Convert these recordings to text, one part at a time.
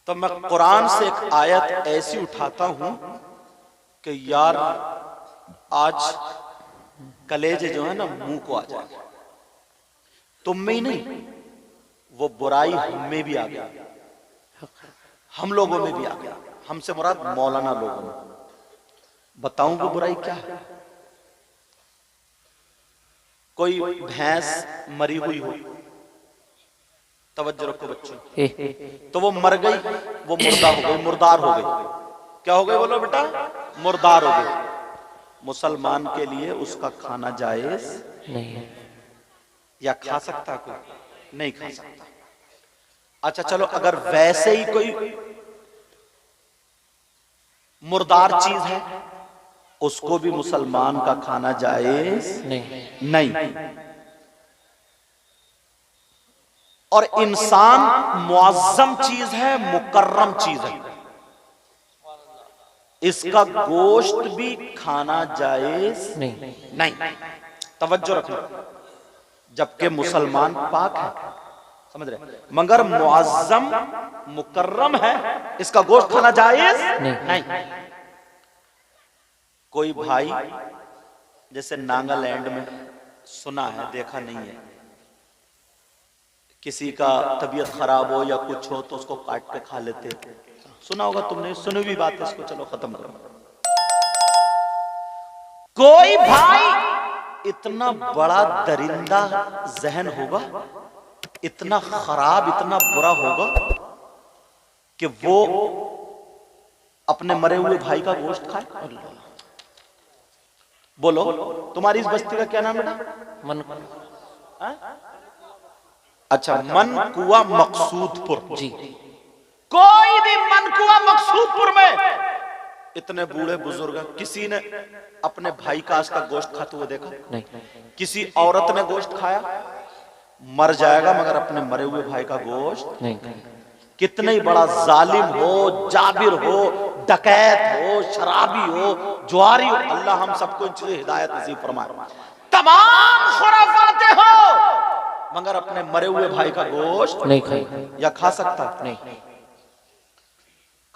तो मैं कुरान से एक आयत ऐसी उठाता हूं कि यार आज कलेजे जो है ना मुंह को आ जाए। तुम में ही नहीं, वो बुराई हम में भी आ गया, हम लोगों में भी आ गया। हमसे मुराद मौलाना लोगों में। बताऊं वो बुराई क्या है? कोई भैंस मरी हुई हो, तवज्जो रखो बच्चों, तो वो मर गई, वो मुर्दा हो गई, मुर्दार हो गई। क्या हो गई बोलो बेटा? मुर्दार हो गई। मुसलमान के लिए उसका खाना जायज नहीं है। या खा सकता कोई? नहीं खा सकता। अच्छा चलो, अगर वैसे ही कोई मुर्दार चीज है, उसको भी मुसलमान का खाना जायज नहीं। और इंसान मुअज्जम चीज है, मुकर्रम चीज है, इसका गोश्त भी खाना जायज नहीं। तवज्जो रखना, जबकि मुसलमान पाक है, समझ रहे, मगर मुअज्जम मुकर्रम है, इसका गोश्त खाना जायज नहीं। कोई भाई जैसे नागालैंड में, सुना है देखा नहीं है, किसी का तबीयत खराब हो या कुछ हो तो उसको काट के खा लेते। सुना होगा तुमने, सुनी भी बात है, इसको चलो खत्म करो। कोई भाई इतना बड़ा दरिंदा जहन होगा, इतना खराब, इतना बुरा होगा कि वो अपने मरे हुए भाई का गोश्त खाए। बोलो, तुम्हारी इस बस्ती का क्या नाम है? मन। अच्छा, मनकुआ मकसूदपुर जी। कोई भी मनकुआ मकसूदपुर में इतने बूढ़े बुजुर्ग, किसी ने अपने भाई का आज तक गोश्त खाते हुए देखा नहीं। किसी औरत ने गोश्त खाया? मर जाएगा मगर अपने मरे हुए भाई का गोश्त नहीं। कितने ही बड़ा जालिम हो, जाबिर हो, डकैत हो, शराबी हो, जुआरी हो, अल्लाह हम सबको इनसे हिदायत नसीब फरमाए। तमाम खुराफाते हो, मगर अपने मरे हुए भाई का गोश्त नहीं खाए। या खा सकता नहीं।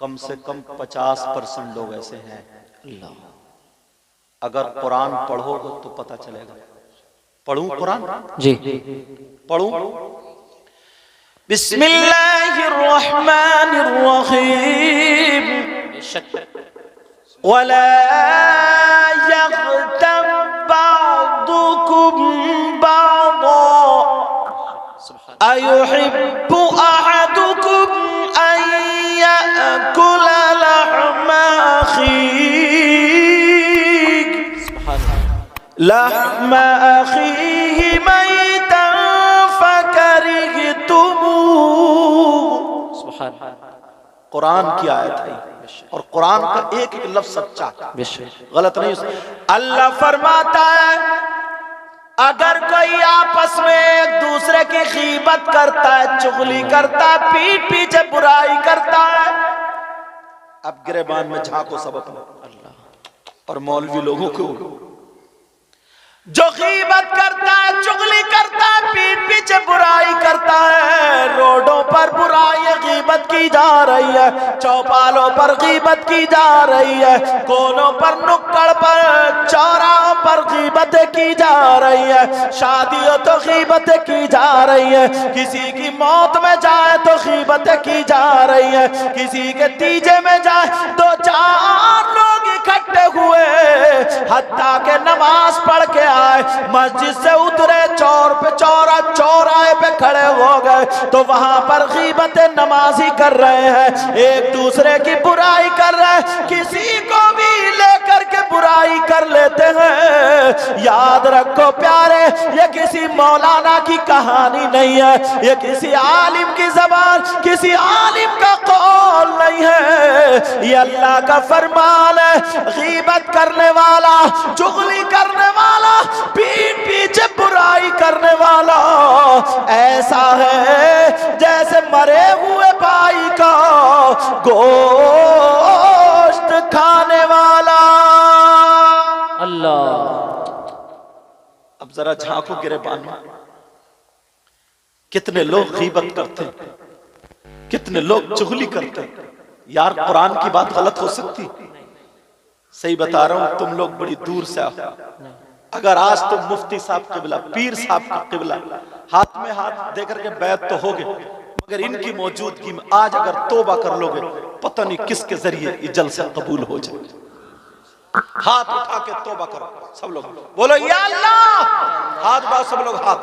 कम से कम 50% लोग ऐसे हैं। अगर कुरान पढ़ोगे तो पता चलेगा। पढ़ूं कुरान? जी पढ़ूं। बिस्मिल्लाहिर रहमानिर रहीम। वला यग़्तब बअदुकुम बअदा अयुहिब्बु अहदुकुम अन यअकुल लहमा अखीहि मैतन फकरिहतुमूह। कुरान की आयत है और कुरान का एक एक लफ्ज सच्चा, गलत नहीं। अल्लाह फरमाता है, अगर कोई आपस में एक दूसरे की गीबत करता है, चुगली करता है, पीठ पीछे बुराई करता है, अब गिरेबान में झांको सबक अल्लाह और मौलवी लोगों को, जो गीबत करता है, चुगली करता है, पीठ पीछे बुराई करता है, रोडों पर बुराई गीबत की जा रही है, चौपालों पर गीबत की जा रही है, कोनों पर, नुक्कड़ पर, चौराहों पर गीबतें की जा रही है, शादियों तो गीबतें की जा रही है, किसी की मौत में जाए तो गीबतें की जा रही है, किसी के तीजे में जाए तो 4 लोग इकट्ठे हुए, हत्ता के नमाज पढ़ के आए, मस्जिद से उतरे, चौराहे पे खड़े हो गए तो वहां पर गीबतें नमाजी कर रहे हैं, एक दूसरे की बुराई कर रहे हैं, किसी को भी लेकर के बुराई कर लेते हैं। याद रखो प्यारे, ये किसी मौलाना की कहानी नहीं है, ये किसी आलिम की जबान, किसी आलिम का कौल नहीं है, ये अल्लाह का फरमान है। गीबत करने वाला, चुगली करने वाला, पीठ पीछे बुराई करने वाला ऐसा है जैसे मरे हुए भाई का गोश्त खाने वाला। अल्लाह। अब जरा झांको गिरेबान में, कितने लोग गीबत करते हैं, कितने कितने लोग चुगली करते हैं। यार कुरान की बात गलत हो सकती? सही बता रहा हूं, तुम लोग बड़ी दूर से आओ। अगर आज तुम मुफ्ती साहब किबला, पीर साहब का किबला हाथ में हाथ देकर के बैत तो होगे, मगर इनकी मौजूदगी में आज अगर तौबा कर लोगे, पता नहीं किसके जरिए ये जलसा कबूल हो जाए। हाथ उठा के तौबा करो सब लोग, बोलो या अल्लाह। हाथ उठाओ सब लोग, हाथ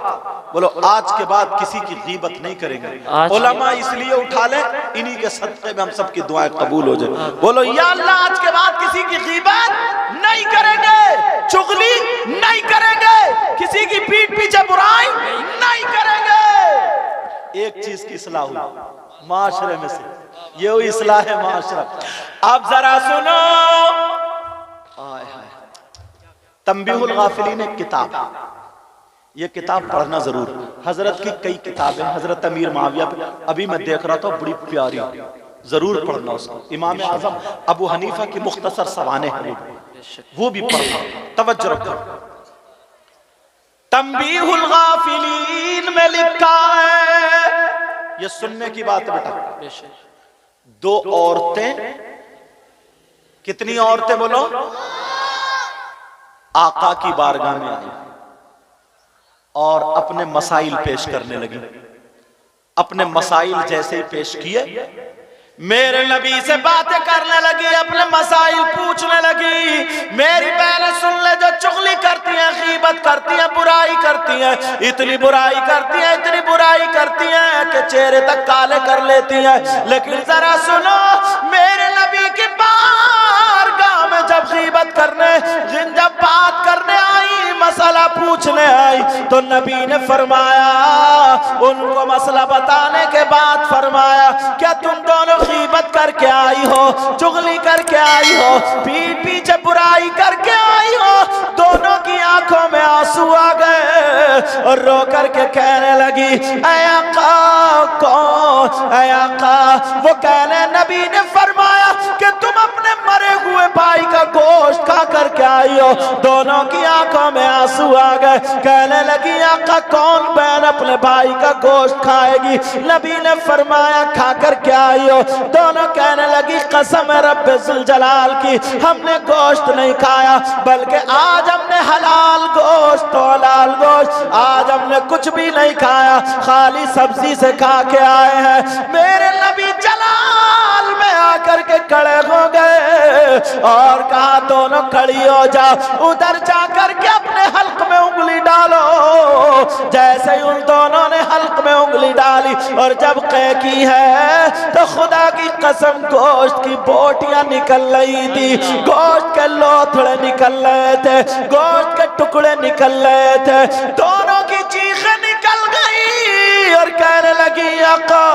बोलो। आज के बाद किसी की गीबत नहीं करेंगे। उलमा इसलिए उठा ले, इन्हीं के सदक़े में हम सबकी दुआएं कबूल हो जाए। बोलो या अल्लाह, आज के बाद किसी की गीबत नहीं करेंगे, चुगली नहीं करेंगे, किसी की पीठ पीछे बुराई नहीं करेंगे। एक चीज की इस्लाह हुई माशरे में से, ये हुई इस्लाह है माशरा। अब जरा सुनो, तंबीहुल गाफिलीन एक किताब, ये किताब पढ़ना जरूर। हजरत की कई किताबें, हजरत अमीर माविया पे अभी मैं देख रहा था, बड़ी प्यारी, जरूर पढ़ना उसको। इमाम आजम अबू हनीफा की मुख्तसर सवाने हैं, वो भी पढ़ना, तवज्जो रखो। तंबीहुल गाफिलीन में लिखा है, ये सुनने की बात है बेटा। दो औरतें, कितनी औरतें बोलो, आका की बारगाह में आई और अपने मसाइल पेश करने लगी। अपने मसाइल जैसे ही पेश किए, मेरे नबी से बातें करने लगी, अपने मसाइल पूछने लगी। मेरी बहनें सुन ले, जो चुगली करती हैं, गीबत करती हैं, बुराई करती हैं, इतनी बुराई करती हैं, इतनी बुराई करती हैं कि चेहरे तक काले कर लेती हैं। लेकिन जरा सुनो, मेरे नबी की बारगाह में जब गीबत करने, जब बात करने आई, मसला पूछने आई, तो नबी ने फरमाया, उनको मसला बताने के बाद फरमाया, क्या तुम दोनों गीबत करके आई हो, चुगली करके आई हो, पीठ पीछे बुराई करके आई हो? दोनों की आंखों में आंसू आ गए और रो करके कहने लगी, ऐ आका कौन, ऐ आका। वो कहने, नबी ने फरमाया कि तुम अपने मरे हुए भाई का गोश्त खा करके आई हो। दोनों की आंखों में आंसू आ गए, कहने लगी, आका कौन बहन अपने भाई का गोश्त खाएगी? नबी ने फरमाया, खा कर क्या आई हो? दोनों कहने लगी, कसम है रब्बे जुल जलाल की, हमने गोश्त नहीं खाया, बल्कि आज हमने हलाल गोश्त, तो हलाल गोश्त, आज हमने कुछ भी नहीं खाया, खाली सब्जी से खा के आए हैं। मेरे नबी जलाल में आकर के खड़े हो गए और कहा, दोनों खड़ी हो जाओ, उधर जाकर के अपने हल्क में उंगली डालो। जैसे ही उन दोनों ने हल्क में उंगली डाली और जब कह की है, तो खुदा की कसम गोश्त की बोटियां निकल रही थी, गोश्त के लोथड़े निकल रहे थे, गोश्त के टुकड़े निकल रहे थे। दोनों की चीखें निकल गई और कहने लगी, आका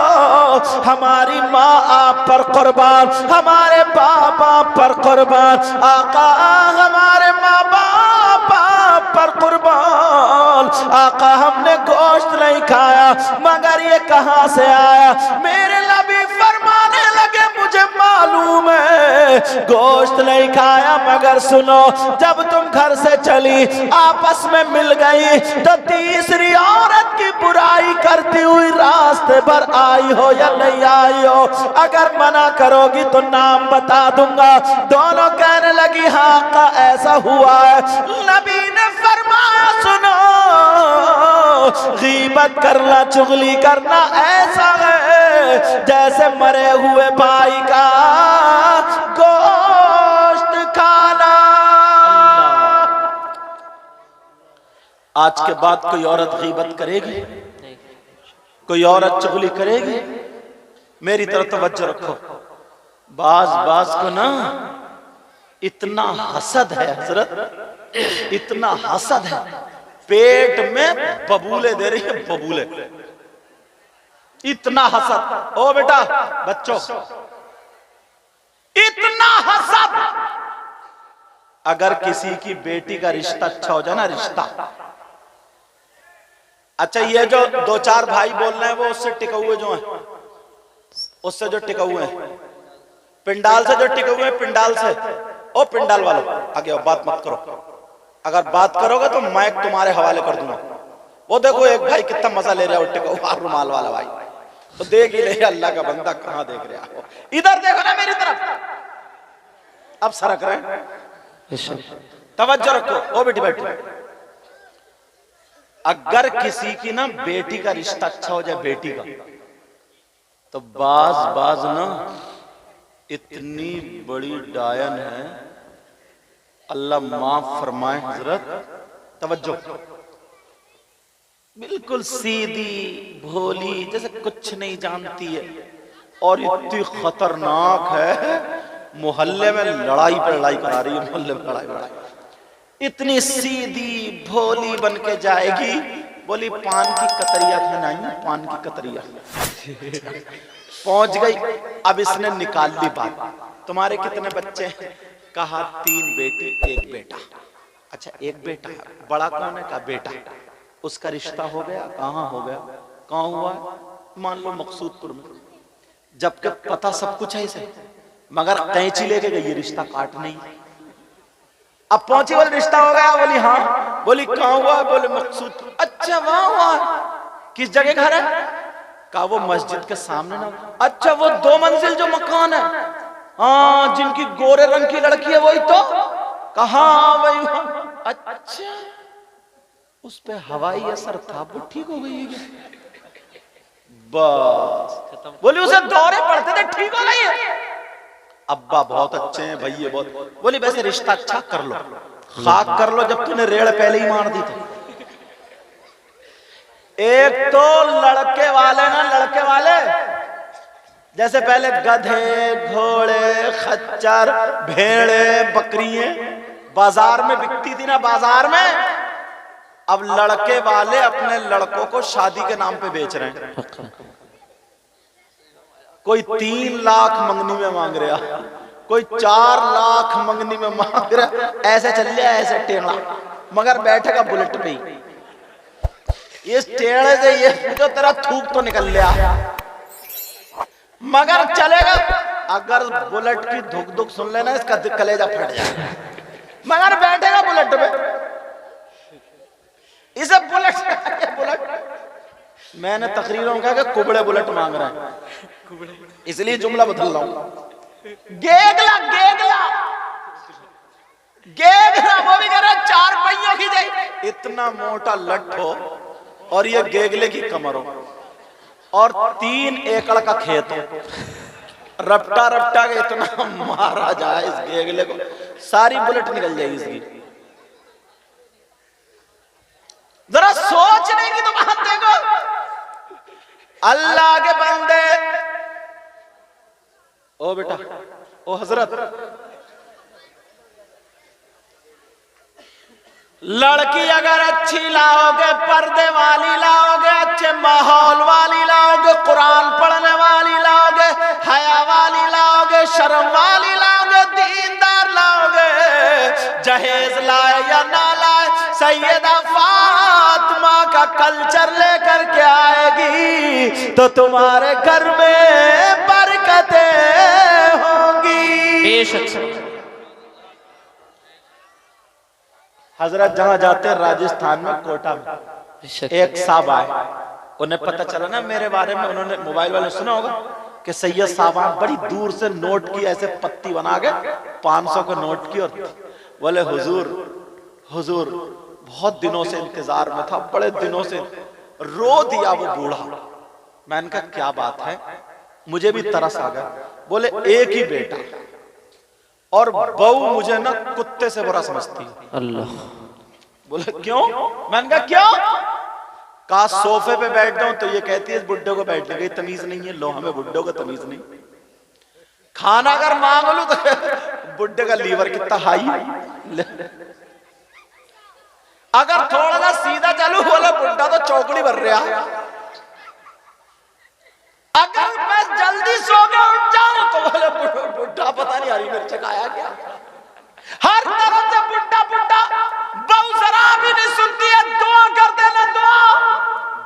हमारी माँ आप पर कुर्बान, हमारे बाप आप पर कुर्बान, आका हमारे माँ बाप आप पर कुर्बान, आका हमने गोश्त नहीं खाया, मगर ये कहां से आया? मेरे नबी फरमाने लगे, मुझे मालूम है गोश्त नहीं खाया, मगर सुनो, जब तुम घर से चली, आपस में मिल गई, तो तीसरी औरत की बुराई करती हुई रास्ते पर आई हो या नहीं आई हो? अगर मना करोगी तो नाम बता दूंगा। दोनों कहने लगी, हाँ का ऐसा हुआ है। नबी ने फरमाया, सुनो, गीबत करना, चुगली करना ऐसा है जैसे मरे हुए भाई का गोश्त खाना। आज के बाद कोई औरत गीबत करेगी, कोई औरत चुगली करेगी, मेरी तरफ तवज्जो रखो। बाज बाज को ना इतना हसद है हजरत, इतना हसद है, पेट में बबूले दे रही है, बबूले, इतना हसद। ओ बेटा बच्चों, इतना हसद। अगर किसी की बेटी का रिश्ता अच्छा हो जाए ना, रिश्ता अच्छा, ये जो दो चार भाई बोल रहे हैं वो उससे टिके हुए जो हैं, उससे जो टिके हुए हैं, पिंडाल से जो टिके हुए हैं, पिंडाल से, ओ पिंडाल वालों आगे बात मत करो, अगर बात करोगे तो माइक तुम्हारे हवाले कर दूंगा। वो देखो एक भाई कितना मजा ले रहा है, टिका हुआ रुमाल वाला भाई, तो देख ही नहीं अल्लाह का बंदा कहां देख रहा हो, इधर देखो ना मेरी तरफ। अब सरक रहे, तवज्जो रखो। ओ बेटी बैठो। अगर किसी की ना बेटी का रिश्ता अच्छा हो जाए, बेटी का, तो बाज ना इतनी बड़ी डायन है, अल्लाह माफ फरमाए हजरत, तवज्जो, बिल्कुल सीधी भोली, जैसे कुछ नहीं जानती है, और इतनी खतरनाक है, मोहल्ले में लड़ाई पे लड़ाई करा रही है, मोहल्ले में लड़ाई, इतनी सीधी भोली बन के जाएगी। बोली पान की कतरिया खाना, पान की कतरिया पहुंच गई। अब इसने निकाल ली बात, तुम्हारे कितने बच्चे हैं? कहा 3 बेटी 1 बेटा। अच्छा 1 बेटा, बड़ा कौन है? कहा बेटा। उसका रिश्ता हो गया? कहाँ हो गया? कहाँ हुआ? मान लो मकसूदपुर में। जबकि पता सब कुछ है इसे, मगर कैंची लेके गई, रिश्ता काट नहीं। अब पहुंची, बोले रिश्ता हो गया? बोली हाँ। बोली कहाँ हुआ? बोले मकसूद। अच्छा वहां हुआ? किस जगह घर है? कहा वो मस्जिद के सामने ना। अच्छा वो 2 मंजिल जो मकान है, हाँ जिनकी गोरे रंग की लड़की है वही तो? कहा वही। अच्छा उस पे हवाई असर था, वो ठीक हो गई है? बस। बोली उसे दौरे पड़ते थे, ठीक हो गई है? अब्बा बहुत अच्छे हैं, भैया बहुत। बोली वैसे रिश्ता अच्छा कर लो, खाक कर लो, जब तूने रेड़ पहले ही मार दी थी। एक तो लड़के वाले ना, लड़के वाले जैसे पहले गधे, घोड़े, खच्चर, भेड़े, बकरियां बाजार में बिकती थी ना, बाजार में, अब लड़के वाले अपने लड़कों को शादी के नाम पे बेच रहे हैं। कोई 3 लाख मंगनी में मांग रहा, कोई 4 लाख मंगनी में मांग रहा, ऐसे चल लिया, ऐसे टेढ़ा, मगर बैठेगा बुलेट पे ही। इस टेढ़े से ये जो तेरा थूक तो निकल लिया, मगर चलेगा। अगर बुलेट की धुक धुक सुन लेना, इसका कलेजा फट जाएगा, मगर बैठेगा बुलेट पे। इसे बुलेट मैंने तकरीरों में कहा कि कुबड़े बुलेट मांग रहे हैं, इसलिए जुमला बदल रहा हूं। गेगला गेगला गेगला, वो भी कह रहा 4 पहियों की जाए, इतना मोटा लठ हो और ये गेगले की कमर हो, और 3 एकड़ का खेत हो, रपटा रपटा के इतना मारा जाए इस गेगले को, सारी बुलेट निकल जाएगी इसकी। जरा सोचने की तो बात देखो। अल्लाह के बंदे, ओ बेटा, ओ हजरत, लड़की अगर अच्छी लाओगे, पर्दे वाली लाओगे, अच्छे माहौल वाली लाओगे, कुरान पढ़ने वाली लाओगे, हया वाली लाओगे, शर्म वाली लाओगे, दीनदार लाओगे, जहेज लाए या ना लाए, सैयदा फातिमा का कल्चर लेकर के आएगी तो तुम्हारे घर में बरकतें होंगी। बेशक। हजरत जहां जाते हैं राजस्थान में, कोटा में, एक साहब आए, उन्हें पता चला ना मेरे बारे में, उन्होंने मोबाइल वाले सुना होगा कि सैयद साहब बड़ी दूर से नोट की ऐसे पत्ती बना के 500 के नोट की, और बोले हुजूर हुजूर बहुत दिनों से इंतजार में था, बड़े दिनों से, रो दिया वो बूढ़ा। मैंने कहा क्या बात है? मुझे भी तरस आ गया। बोले एक ही बेटा, और बहू मुझे ना कुत्ते से बुरा समझती है। अल्लाह। बोले क्यों? मैंने कहा क्यों? कहा सोफे पे बैठ जाऊं तो ये कहती है बुड्ढे को बैठने की तमीज नहीं है। लो हमें बुड्ढों को तमीज नहीं। खाना अगर मांग लो तो बुड्ढे का लीवर कितना हाई, अगर थोड़ा सा सीधा चलू बोले बुड्ढा तो चौकड़ी भर रहा है। अगर मैं जल्दी सो के उठ जाऊं तो बोले बुड्ढा पता नहीं हरी मिर्च खाया क्या। हर तरफ से बुड्ढा बुड्ढा, बहू जरा भी नहीं सुनती है, दुआ कर देना दुआ।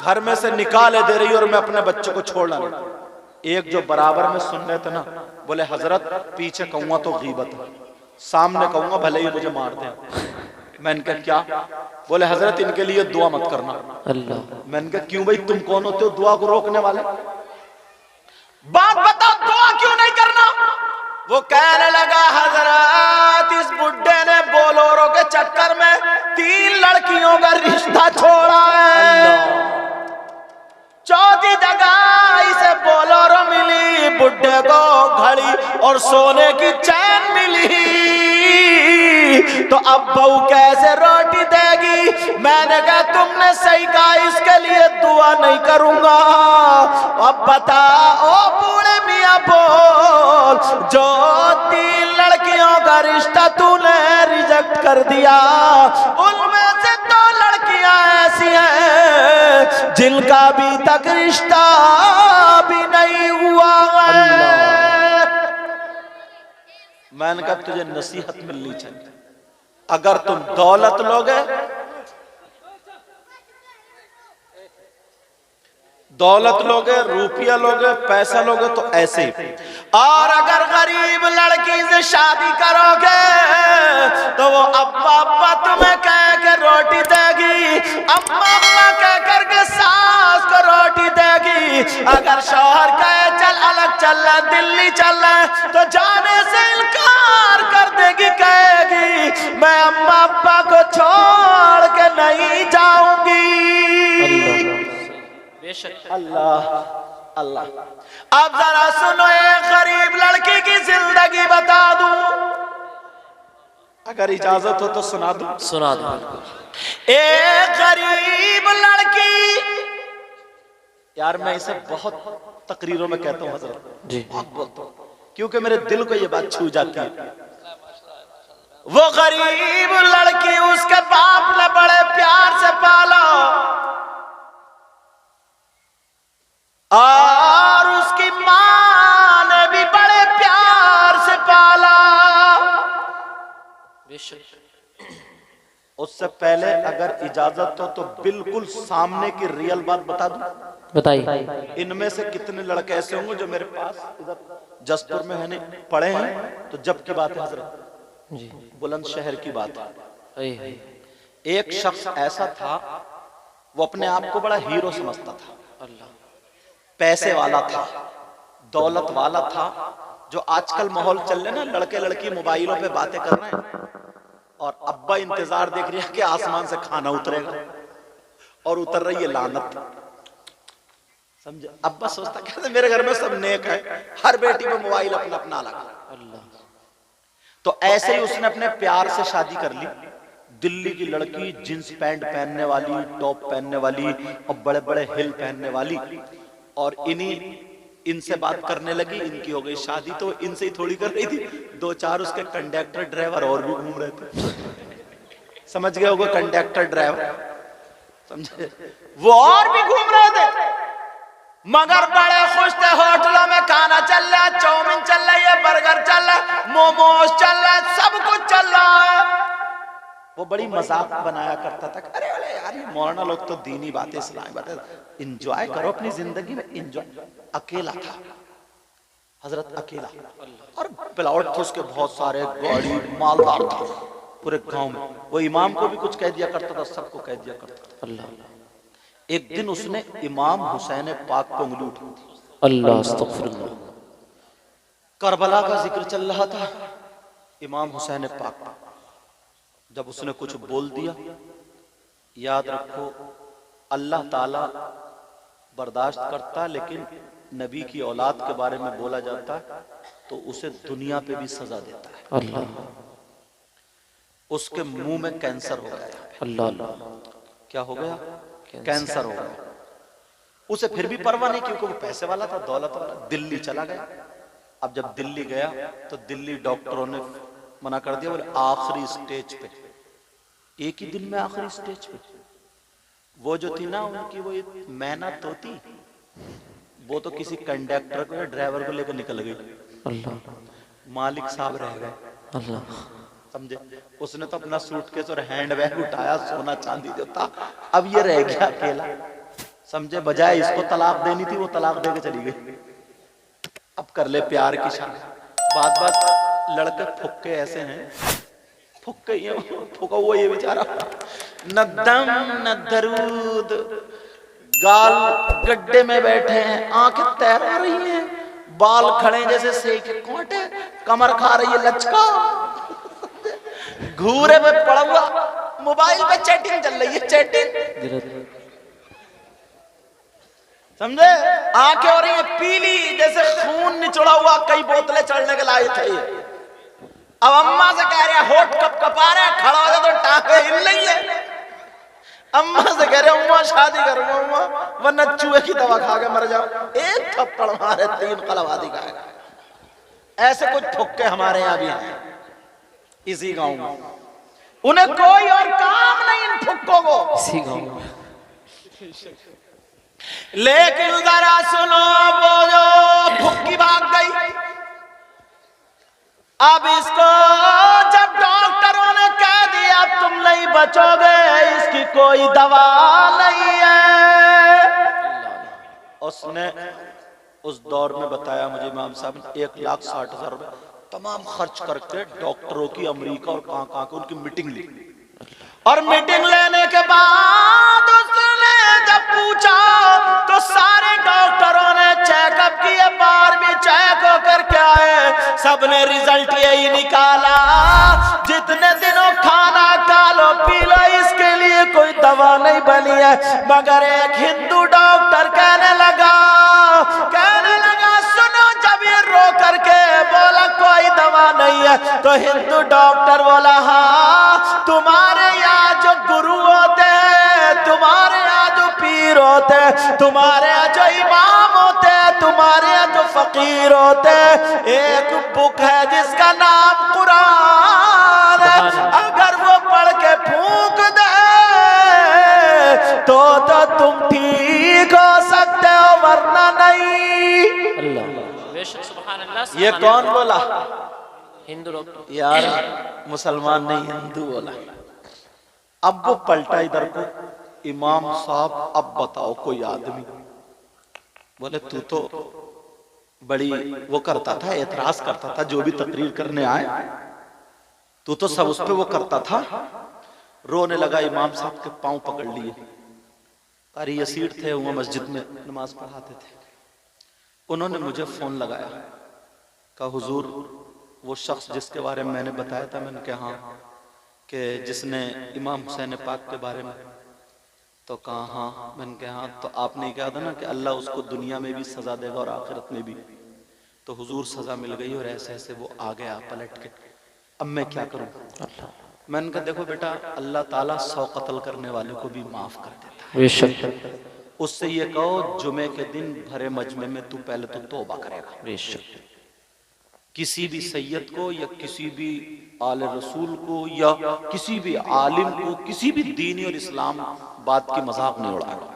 घर में से निकाले दे रही और मैं अपने बच्चों को छोड़ना नहीं। एक जो बराबर में सुन रहे थे ना, बोले हजरत पीछे कहूंगा तो गीबत है, सामने कहूंगा भले ही मुझे मार दे। मैंने कहा क्या? बोले हजरत इनके लिए दुआ मत करना। अल्लाह। मैंने कहा क्यों भाई, तुम कौन होते हो दुआ को रोकने वाले? बात बता, दुआ क्यों नहीं करना? वो कहने लगा, हजरत इस बुड्ढे ने बोलोरो के चक्कर में 3 लड़कियों का रिश्ता छोड़ा है। चौथी जगह इसे बोलोरो मिली, बुड्ढे को घड़ी और सोने की चैन मिली, तो अब बहू कैसे रोटी देगी? मैंने कहा तुमने सही कहा, इसके लिए दुआ नहीं करूंगा। अब बता ओ बूढ़े मियां बोल, जो 3 लड़कियों का रिश्ता तूने रिजेक्ट कर दिया, उनमें से 2 लड़कियां ऐसी हैं जिनका अभी तक रिश्ता भी नहीं हुआ है। मैंने कहा तुझे नसीहत मिलनी चाहिए, अगर तुम दौलत लोगे, दौलत लोगे, रुपया लोगे, पैसा लोगे तो ऐसे ही, और अगर गरीब लड़की से शादी करोगे तो वो अब्बा अब्बा तुम्हें कह के रोटी देगी, अम्मा अम्मा कह करके सास को रोटी देगी। अगर शौहर कहे चल अलग चल रहा, दिल्ली चल रहा है, तो जाने से इनकार कर देगी, कहेगी मैं अम्मा अब्बा को छोड़ के नहीं जाऊंगी। अल्लाह अल्लाह। अब जरा सुनो, एक गरीब लड़की की जिंदगी बता दूं, अगर इजाजत हो तो सुना दूं। सुना दो। एक गरीब लड़की, यार मैं इसे बहुत तकरीरों में कहता हूँ हजरत जी, बहुत बोलता हूँ, क्योंकि मेरे दिल को ये बात छू जाती है। वो गरीब लड़की, उसके बाप ने बड़े प्यार से पाला और उसकी मां ने भी बड़े प्यार से पाला। उससे पहले अगर इजाजत हो तो बिल्कुल सामने की रियल बात बता दूं। बताइए। इनमें से कितने लड़के ऐसे होंगे जो मेरे पास इधर जसपुर में है पढ़े हैं, तो जब की बात है हजरत जी, बुलंदशहर की बात है। एक शख्स ऐसा था, वो अपने आप को बड़ा हीरो समझता था, अल्लाह, पैसे वाला था, दौलत वाला था। जो आजकल माहौल चल रहा है ना, लड़के लड़की मोबाइलों पे बातें कर रहे हैं और अब्बा इंतजार देख रही है कि आसमान से खाना उतरेगा, और उतर रही है लानत, समझे? अब्बा सोचता कैसे मेरे घर में सब नेक है, हर बेटी में मोबाइल अपना अपना लगा। अल्लाह। तो ऐसे ही उसने अपने प्यार से शादी कर ली। दिल्ली की लड़की, जींस पैंट पहनने वाली, टॉप पहनने वाली और बड़े बड़े हिल पहनने वाली, और इनसे बात करने लगी। इनकी हो गई शादी, तो इनसे ही थोड़ी कर रही थी, 2-4 उसके कंडक्टर ड्राइवर और भी घूम रहे थे, समझ गए होगा कंडक्टर ड्राइवर, समझे? वो और भी घूम रहे थे, मगर बड़े खुश थे। होटलों में खाना चल रहा है, चाउमीन चल रही है, बर्गर चल रहा है, मोमोज चल रहा है, सब कुछ चल रहा है। वो बड़ी मजाक बनाया करता था, अरे अरे यार ये मौलाना लोग तो दीनी बातें, इस्लामी बातें, एंजॉय करो अपनी जिंदगी में, एंजॉय। अकेला था हजरत, अकेला, और प्लॉट थे उसके बहुत सारे, गाड़ी मालदार था पूरे गांव में। वो इमाम को भी कुछ कह दिया करता था, सबको कह दिया करता था। अल्लाह। एक दिन उसने इमाम हुसैन पाक को उंगली उठा दी। अल्लाह, अस्तगफिरुल्लाह। करबला का जिक्र चल रहा था, इमाम हुसैन पाक, जब उसने कुछ बोल दिया, याद रखो अल्लाह ताला बर्दाश्त करता है, लेकिन नबी की औलाद के बारे में बोला जाता है तो उसे दुनिया पे भी सजा देता है। अल्लाह। उसके मुंह में कैंसर हो गया। अल्लाह अल्लाह। क्या हो गया? कैंसर हो गया। उसे फिर भी परवाह नहीं, क्योंकि वो पैसे वाला था, दौलत वाला। दिल्ली चला गया। अब जब दिल्ली गया तो दिल्ली डॉक्टरों ने मना कर दिया, बोले आखिरी स्टेज पे, एक ही दिन में आखिरी स्टेज पे। वो जो थी ना उनकी वो मैना तोती, वो तो किसी कंडक्टर को या ड्राइवर को लेकर निकल गई। अल्लाह। मालिक साहब रह गए। अल्लाह, समझे? उसने तो अपना सूटकेस और हैंड बैग उठाया, सोना चांदी जो था, अब ये रह गया अकेला। समझे? बजाय इसको तलाक देनी थी, वो तलाक देके चली गई। अब कर ले प्यार की शादी। बात बात लड़के फुक्के ऐसे हैं, फुक्के ये फुका हुआ ये बेचारा, न दम न दरूद, गाल गड्ढे में बैठे हैं, आंखें तैरा रही हैं, बाल खड़े जैसे सेक कोटे, कमर खा रही है लचका, घूरे पे पड़ा हुआ, मोबाइल पे चैटिंग चल रही है, चैटिंग, समझे? आंखें हो रही है पीली जैसे खून निचोड़ा हुआ, कई बोतलें चढ़ने के लायक है ये। अब अम्मा से कह रहे होठ कप कपा रहे, खड़ा हो जाए तो टांगे हिल रही है। अम्मा से कह रहे अम्मा शादी करूंगा अम्मा, वरना चूहे की दवा खा के मर जाओ। एक थप्पड़ मारे 3 कलवादी खाएगा। ऐसे कुछ फुक्के हमारे यहाँ भी हैं इसी गांव में, उन्हें कोई और काम नहीं इन फुक्कों को, इसी गांव में। लेकिन जरा सुनो, वो जो फुक्की भाग गई, अब इसको जब डॉक्टरों ने कह दिया तुम नहीं बचोगे, इसकी कोई दवा नहीं है, उसने उस दौर में बताया मुझे इमाम साहब ने 1,60,000 रुपए तमाम खर्च करके डॉक्टरों की अमेरिका और कहां की उनकी मीटिंग ली। और मीटिंग लेने के बाद उसने जब पूछा तो सारे डॉक्टरों ने चेकअप किए, बार भी चेक होकर के आए, सबने रिजल्ट यही निकाला, जितने दिनों खाना खा लो पी लो इसके लिए कोई दवा नहीं बनी है। मगर एक हिंदू डॉक्टर कहने लगा सुनो, जब ये रो करके बोला कोई दवा नहीं है, तो हिंदू डॉक्टर बोला हाँ, तुम्हारे यहाँ जो गुरु होते हैं, तुम्हारे यहाँ जो पीर होते हैं, तुम्हारे यहाँ जो इमाम होते हैं, तुम्हारे यहाँ जो फकीर होते हैं, एक बुक है जिसका नाम कुरान है, अगर वो पढ़ के फूंक दे तो तुम ठीक हो सकते हो, वरना नहीं। अल्लाह, ये कौन बोला? हिंदू डॉक्टर यार, मुसलमान नहीं हिंदू बोला। अब वो पलटा इधर को, इमाम साहब अब बताओ कोई आदमी, बोले तू तो बड़ी वो करता था, एतराज करता था, जो भी तकरीर करने आए तू तो सब उस पे वो करता था। रोने लगा, इमाम साहब के पांव पकड़ लिए, कारी यसीर थे, वो मस्जिद में नमाज पढ़ाते थे। उन्होंने मुझे फोन लगाया, कहा हुजूर वो शख्स जिसके बारे में मैंने बताया था, मैंने कहा हाँ, कि जिसने इमाम हुसैन पाक के बारे में, तो कहा हाँ, मैंने कहा हाँ, तो आपने कहा था ना कि अल्लाह उसको दुनिया में भी सजा देगा और आखिरत में भी, तो हुजूर सजा मिल गई और ऐसे ऐसे वो आ गया पलट के, अब मैं क्या करूं? मैंने कहा देखो बेटा, अल्लाह ताला 100 कत्ल करने वाले को भी माफ कर देता है, उससे ये कहो जुमे के दिन भरे मजमे में तू पहले तो तौबा करेगा, किसी भी सैयद को या किसी भी आले रसूल को या किसी भी आलिम को, किसी भी दीनी और इस्लाम बात की मजाक नहीं उड़ाएगा,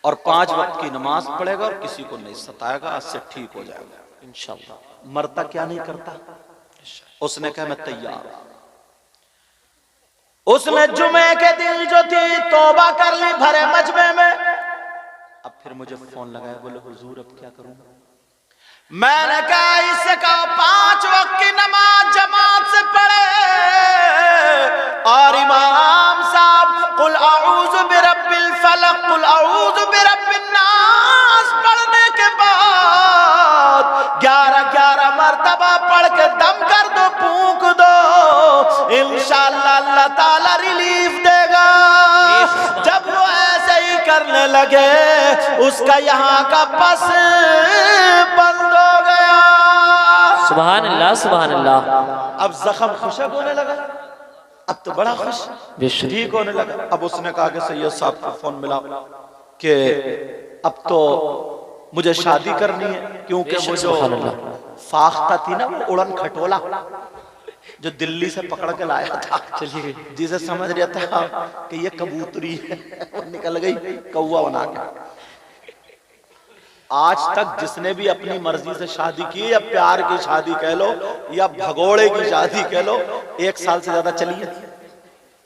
और 5 वक्त की नमाज पढ़ेगा और किसी को नहीं सताएगा, आज से ठीक हो जाएगा इंशाअल्लाह। मरता क्या नहीं करता? उसने कहा मैं तैयार हूं। उसने जुमे के दिन जो थी तौबा कर ली भरे मजमे में। अब फिर मुझे फोन लगाया, बोले हुजूर अब क्या करूं? मैंने कहा इससे कहो 5 वक्त की नमाज जमात से पढ़े, और इमाम साहब कुल अऊज़ु बिरब्बिल फलक कुल अऊज़ु बिरब्बिन नास पढ़ने के बाद 11 मरतबा पढ़ के दम कर दो, फूंक दो, इंशाअल्लाह अल्लाह ताला रिलीफ देगा। जब वो ऐसे ही करने लगे, उसका यहाँ का पस बंद हो गया। सुभान अल्लाह, सुभान अल्लाह। अब जख्म खुशक होने लगा, अब तो बड़ा खुश, ठीक होने लगा। अब उसने कहा कि सैयद साहब को फोन मिला कि अब तो मुझे शादी करनी है, क्योंकि वो जो फाख्ता थी ना, वो उड़न खटोला जो दिल्ली से पकड़ के लाया था, जिसे समझ रहा था कि ये कबूतरी है, वो निकल गई कौवा बना के। आज तक जिसने भी अपनी मर्जी से शादी की, या प्यार की शादी कह लो या भगोड़े की शादी कह लो, 1 साल से ज्यादा चली है?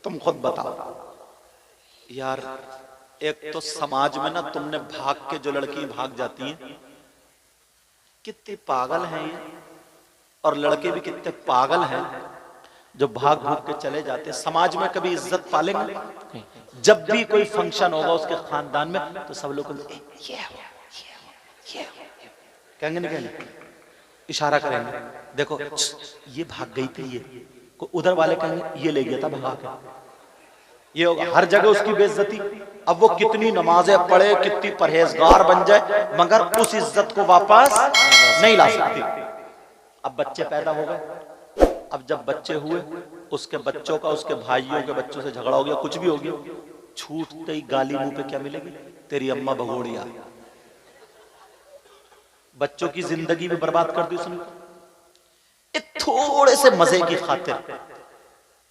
तुम खुद बताओ यार। एक तो समाज में ना तुमने भाग के जो लड़की भाग जाती हैं, कितने पागल हैं ये, और लड़के भी कितने पागल हैं जो भाग भाग के चले जाते। समाज में कभी इज्जत पालेंगे? जब भी कोई फंक्शन होगा उसके खानदान में, तो सब लोग कहेंगे नहीं कहेंगे, इशारा करेंगे, देखो ये भाग गई थी, ये उधर वाले कहेंगे ये ले गया था भगा के, ये होगा। हर जगह उसकी बेइज्जती। अब वो कितनी नमाजें पढ़े, कितनी परहेजगार बन जाए, मगर उस इज्जत को वापस नहीं ला सकती। अब बच्चे पैदा हो गए, अब जब बच्चे हुए, उसके बच्चों का उसके भाइयों के बच्चों से झगड़ा हो गया, कुछ भी हो गया, छूटते ही गाली मुंह पे क्या मिलेगी, तेरी अम्मा भगोड़िया। बच्चों की जिंदगी भी बर्बाद कर दी उसने थोड़े से मजे की खातिर।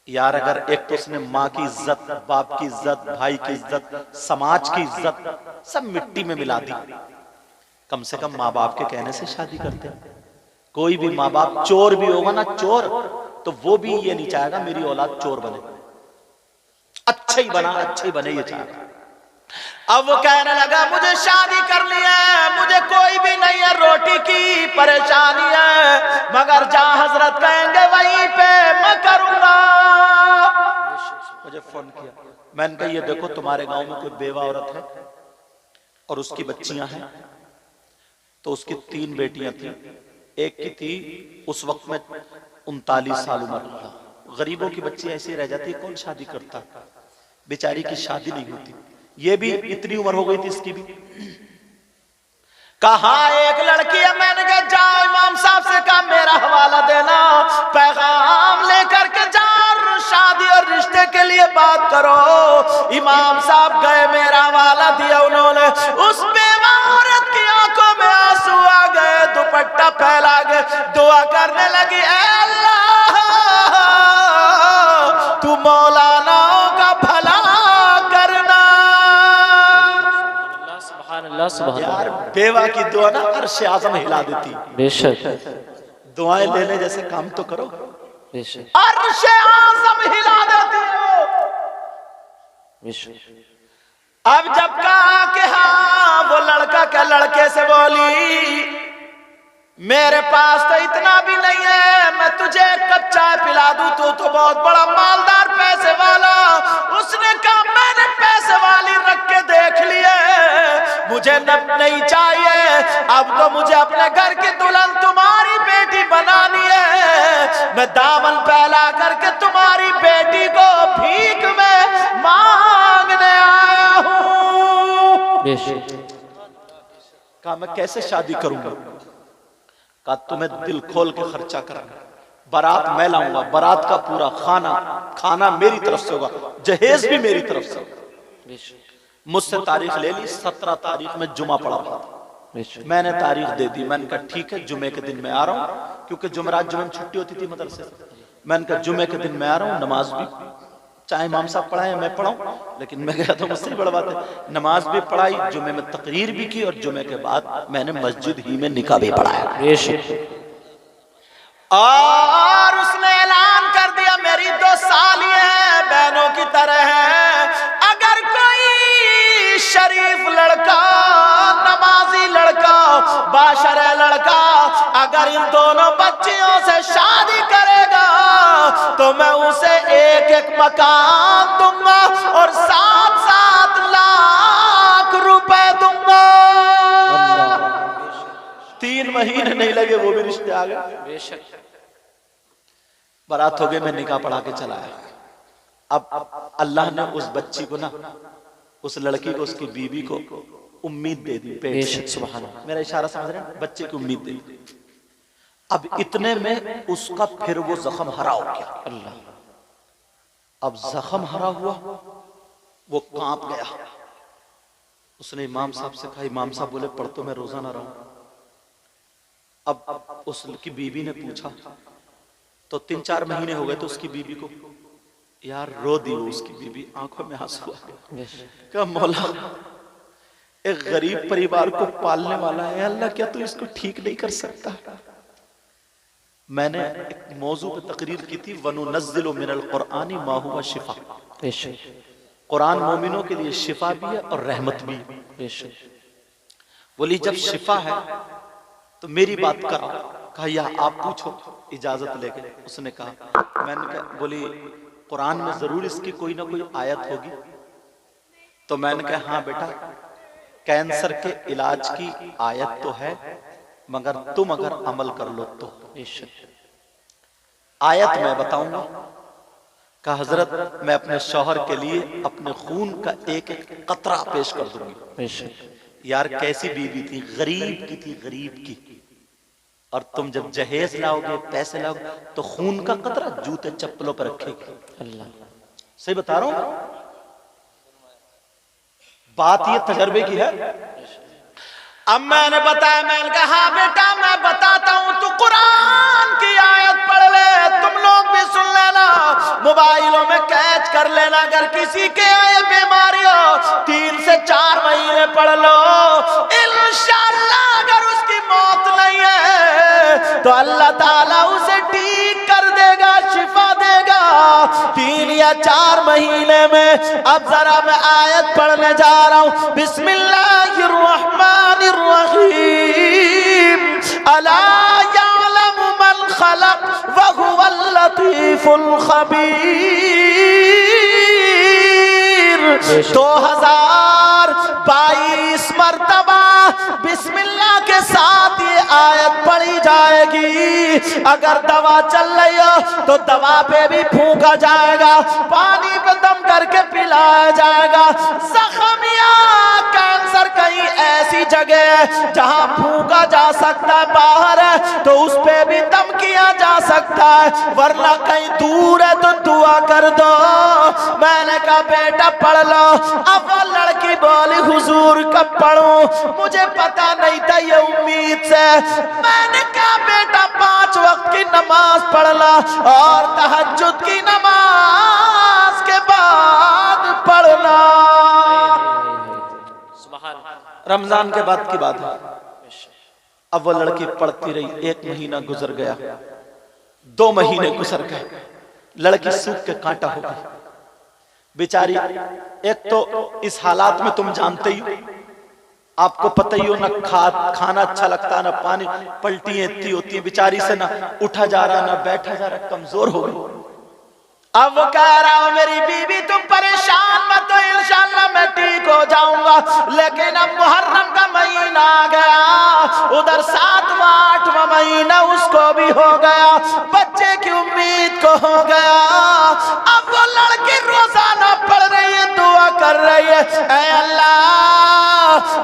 यार अगर एक तो उसने माँ की इज्जत, बाप की इज्जत, भाई की इज्जत, समाज की इज्जत सब मिट्टी में मिला दी, कम से कम माँ बाप के कहने से शादी करते हैं। कोई भी माँ बाप चोर भी होगा ना, चोर, तो वो भी ये नहीं चाहेगा मेरी औलाद चोर बने, अच्छा ही बना, अच्छा ही बने ये चाहेगा। अब वो कहने लगा मुझे शादी करनी है, मुझे कोई भी नहीं है, रोटी की परेशानी है, मगर जहां हजरत कहेंगे वहीं पे मैं करूंगा। मुझे फोन किया, मैंने कहा ये देखो तुम्हारे गांव में कोई बेवा औरत है और उसकी बच्चियां हैं, तो उसकी 3 बेटियां थी, एक की थी उस वक्त में 39 साल उम्र। गरीबों की बच्ची ऐसी रह जाती, कौन शादी करता, बेचारी की शादी नहीं होती। ये भी इतनी उम्र हो गई थी इसकी भी। कहा एक लड़की है, मैंने कहा जाओ इमाम साहब से कहा मेरा हवाला देना, पैगाम लेकर के जाओ, शादी और रिश्ते के लिए बात करो। इमाम साहब गए, मेरा हवाला दिया उन्होंने, उस बेवा औरत की आंखों में आंसू आ गए, दुपट्टा फैला गए, दुआ करने लगी, ऐ अल्लाह तू मौलाना का भला करना। यार बेवा की दुआ ना अर्श आज़म हिला देती। बेशक दुआएं लेने जैसे काम तो करो, बेशक अर्श आज़म हिला देती हो। बेशक। अब जब कहा कि हाँ, वो लड़का क्या लड़के से बोली मेरे पास तो इतना भी नहीं है, मैं तुझे एक कप चाय पिला दूं, तू तो बहुत बड़ा मालदार पैसे वाला। उसने कहा मैंने पैसे वाली रख के देख लिए, मुझे नहीं चाहिए, अब तो मुझे अपने घर की दुल्हन तुम्हारी बेटी बनानी है। मैं दामन फैला करके तुम्हारी बेटी को भीख में मांगने आया हूं। कहा मैं कैसे शादी करूंगा, कहा तुम्हें दिल खोल के खर्चा करना, बारात मैं लाऊंगा, बारात का पूरा खाना मेरी तरफ से होगा, जहेज भी मेरी तरफ से होगा। मुझसे तारीख ले ली, 17 तारीख में जुमा पड़ा हुआ था, मैंने तारीख दे दी। मैंने कहा ठीक है जुमे के दिन मैं आ रहा हूँ, क्योंकि जुमेरात जुमे में छुट्टी होती थी मदरसे से। मैंने कहा जुमे के दिन मैं आ रहा हूँ, नमाज भी चाहे इमाम साहब पढ़ाए मैं पढ़ाऊं, लेकिन मैं गया तो मुझसे बड़ी बात है, नमाज भी पढ़ाई, जुमे में तकरीर भी की, और जुमे के बाद मैंने मस्जिद ही में निकाह भी पढ़ाया। और उसने ऐलान कर दिया मेरी 2 साली है, बहनों की तरह है, अगर कोई शरीफ लड़का, नमाजी लड़का, बाशरे लड़का अगर इन दोनों बच्चियों से शादी करेगा तो मैं उसे 1-1 मकान दूंगा और 7-7 लाख रुपए दूंगा। 3 महीने नहीं लगे वो भी रिश्ते आ गए। बारात हो गई, मैं निकाह पढ़ा के चला आया। अब अल्लाह ने उस बच्ची को ना, उस लड़की को, उसकी बीवी को उम्मीद दे दी पेट से। सुभान अल्लाह, मेरा इशारा समझ रहे हैं, बच्चे की उम्मीद दे दी। अब इतने में उसका फिर वो जख्म हरा हो गया। अल्लाह, अब जख्म हरा हुआ, वो कांप गया। उसने इमाम साहब से कहा, इमाम साहब बोले पढ़ तो मैं रोजा ना रहूं। अब उसकी बीवी ने पूछा, तो 3-4 महीने हो गए तो उसकी बीवी को, यार रो दी वो उसकी बीवी, आंखों में आंसू आ गए। क्या मौला, एक गरीब परिवार को पालने वाला है अल्लाह, क्या तू इसको ठीक नहीं कर सकता? मैंने एक मौजू पे तकरीर की थी, वनुनज़्ज़िलु मिनल क़ुरआनी मा हुवा शिफा। कुरान मोमिनों के लिए शिफा भी है और रहमत भी है। बोली जब शिफा है तो मेरी बात करो। कहा या आप पूछो, इजाजत लेके। उसने कहा, मैंने कहा, बोली कुरान में जरूर इसकी कोई ना कोई आयत होगी। तो मैंने कहा हाँ बेटा, कैंसर के इलाज की आयत तो है, मगर तुम अगर अमल कर लो तो। आयत मैं बताऊंगा का हजरत मैं अपने शौहर के लिए अपने खून का एक एक कतरा पेश कर दूंगी। यार कैसी बीवी थी, गरीब की थी, गरीब की। और तुम जब जहेज लाओगे, पैसे लाओगे, तो खून का कतरा जूते चप्पलों पर रखेगी। अल्लाह, सही बता रहा हूं, बात ये तजर्बे की है। अब मैंने बताया, मैंने कहा हाँ बेटा मैं बताता हूं, तू कुरान की आयत पढ़ ले, तुम लोग भी सुन लेना, मोबाइलों में कैच कर लेना। अगर किसी के ये बीमारी हो 3 से 4 महीने पढ़ लो, इंशाअल्लाह अगर उसकी मौत नहीं है तो अल्लाह ताला उसे ठीक कर देगा, शिफा देगा 3 या 4 महीने में। अब जरा मैं आयत पढ़ने जा रहा हूं। बिस्मिल्लाहिर्रहमानिर्रहीम। अला यअलमु मन खलक व हुवल लतीफुल खबीर। 2022 मर्तबा बिस्मिल्लाह के साथ ये आयत पढ़ी जाएगी। अगर दवा चल रही हो तो दवा पे भी फूंका जाएगा, पानी पे दम करके पिलाया जाएगा। जख्मिया कैंसर कहीं ऐसी जगह है जहां फूंका जा सकता है, बाहर है तो उस पे भी दम किया जा सकता है, वरना कहीं दूर है तो दुआ कर दो। मैंने कहा बेटा पढ़ लो। अब वो लड़की बोली हुजूर कब पढ़ूं, मुझे पता नहीं था ये उम्मीद से। मैंने कहा बेटा 5 वक्त की नमाज पढ़ना और तहज्जुद की नमाज के बाद पढ़ना। रमजान के बाद की बात है। अब वो लड़की पढ़ती रही, 1 महीना गुजर गया, 2 महीने गुजर गए, लड़की सूख के कांटा हो गई बेचारी। एक तो इस हालात में तुम जानते ही, आपको पता ही हो, ना खाना अच्छा लगता, ना पानी, पलटियां इतनी होती हैं बेचारी से, ना उठा जा रहा ना बैठा जा रहा, कमजोर हो गई। अब वो कह रहा हो मेरी बीवी तुम परेशान मत हो, इंशाअल्लाह मैं ठीक हो जाऊंगा। लेकिन अब मुहर्रम का महीना आ गया, उधर 7वां 8वां महीना उसको भी हो गया, बच्चे की उम्मीद को हो गया। अब वो लड़की रोजाना पढ़ रही है, दुआ कर रही है, ऐ अल्लाह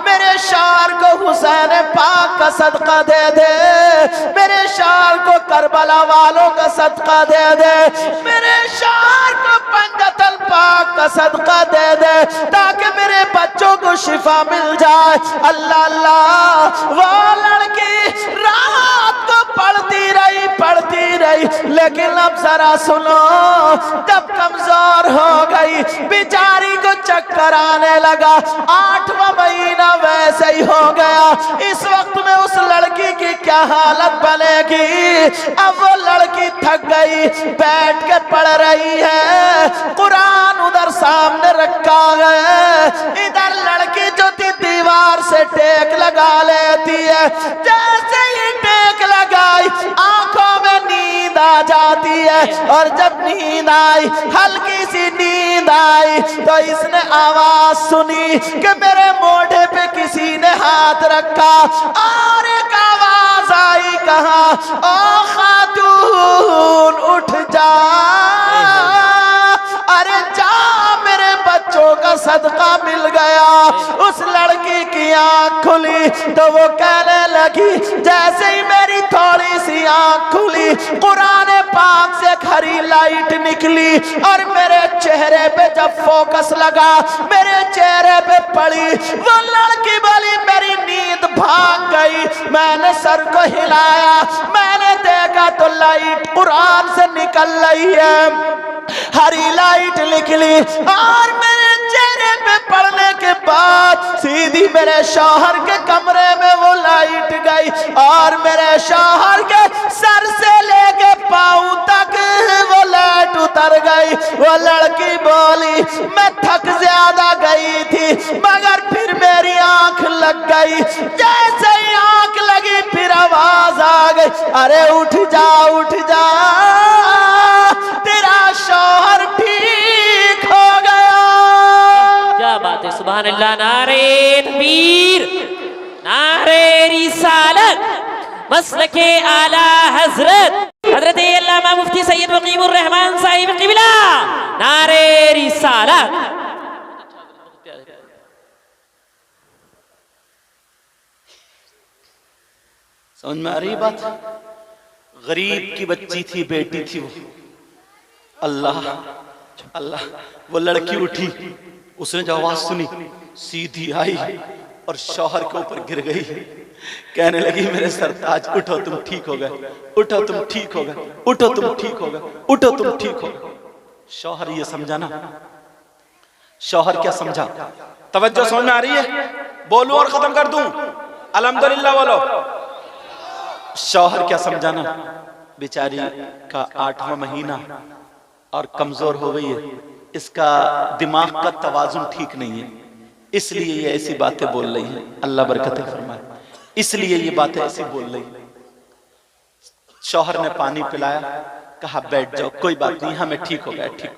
मेरे शौहर को हुसैन पाक का सदका दे दे, मेरे शौहर को करबला वालों का सदका दे दे, मेरे शौहर को पंजतल पाक का सदका दे दे, ताकि मेरे बच्चों को शिफा मिल जाए। अल्लाह अल्लाह, वो लड़की रात को पढ़ती रही, लेकिन अब जरा सुनो, जब कमजोर हो गई बेचारी को चक्कर आने लगा, 8वां महीना वैसे ही हो गया। इस वक्त में उस लड़की की क्या हालत बनेगी। अब वो लड़की थक गई, बैठ के पढ़ रही है, कुरान उधर सामने रखा है, इधर लड़की जो थी दीवार से टेक लगा लेती है। जैसे ही टेक लगाई आंखों में नींद आ जाती है, और जब नींद आई, हल्की सी नींद आई, तो इसने आवाज सुनी कि मेरे मोढ़े पे किसी ने हाथ रखा, और एक आवाज आई, कहा ओ खातून उठ जा, अरे जा मेरे बच्चों का सदका मिल गया। उस लड़की की आंख खुली तो वो कहने लगी, जैसे ही मेरी थोड़ी सी आंख खुली, कुरान पाक से हरी लाइट निकली, और मेरे चेहरे पे जब फोकस लगा, मेरे चेहरे पे पड़ी, वो लड़की बोली मेरी नींद भाग गई। मैंने सर को हिलाया, मैंने देखा तो लाइट कुरान से निकल रही है, हरी लाइट निकली, और मेरे चेहरे पे पड़ने के बाद सीधी मेरे शौहर के कमरे में वो लाइट गई, और मेरे शौहर के सर से लेके पांव तक वो लाइट उतर गई। वो लड़की बोली मैं थक ज्यादा गई थी, मगर फिर मेरी आंख लग गई। जैसे ही आंख लगी फिर आवाज आ गई, अरे उठ जा उठ जा, तेरा शौहर ठीक हो गया। क्या बात है, सुभान सुभान अल्लाह। नारे तकबीर, नारे रिसालत, मसलके आला हजरत हजरत अल्लामा मुफ्ती सैयद मुकीमुर रहमान साहिब क़िबला। नारे रिसालत। समझ में आ रही बात? गरीब की बच्ची थी, बेटी थी वो। अल्लाह अल्लाह, वो लड़की उठी, उसने जो आवाज सुनी सीधी आई और शौहर के ऊपर गिर गई। कहने लगी मेरे सरताज, उठो तुम ठीक हो गए, उठो तुम ठीक हो गए, उठो तुम ठीक हो गए, उठो तुम ठीक हो गए। शौहर ये समझा ना, शौहर क्या समझा? तवज्जो समझ में आ रही है? बोलूं और खत्म कर दूं? अल्हम्दुलिल्लाह बोलो। शौहर क्या समझा ना, बेचारी का 8वां महीना और कमजोर हो गई है, इसका दिमाग का तवाजुन ठीक नहीं है, इसलिए ये ऐसी बातें बोल रही है। अल्लाह बरकत फरमाए, इसलिए ये बातें ऐसी बोल रही। शौहर ने पानी पिलाया, कहा बैठ जाओ, कोई बात नहीं, हमें ठीक हो गया, ठीक।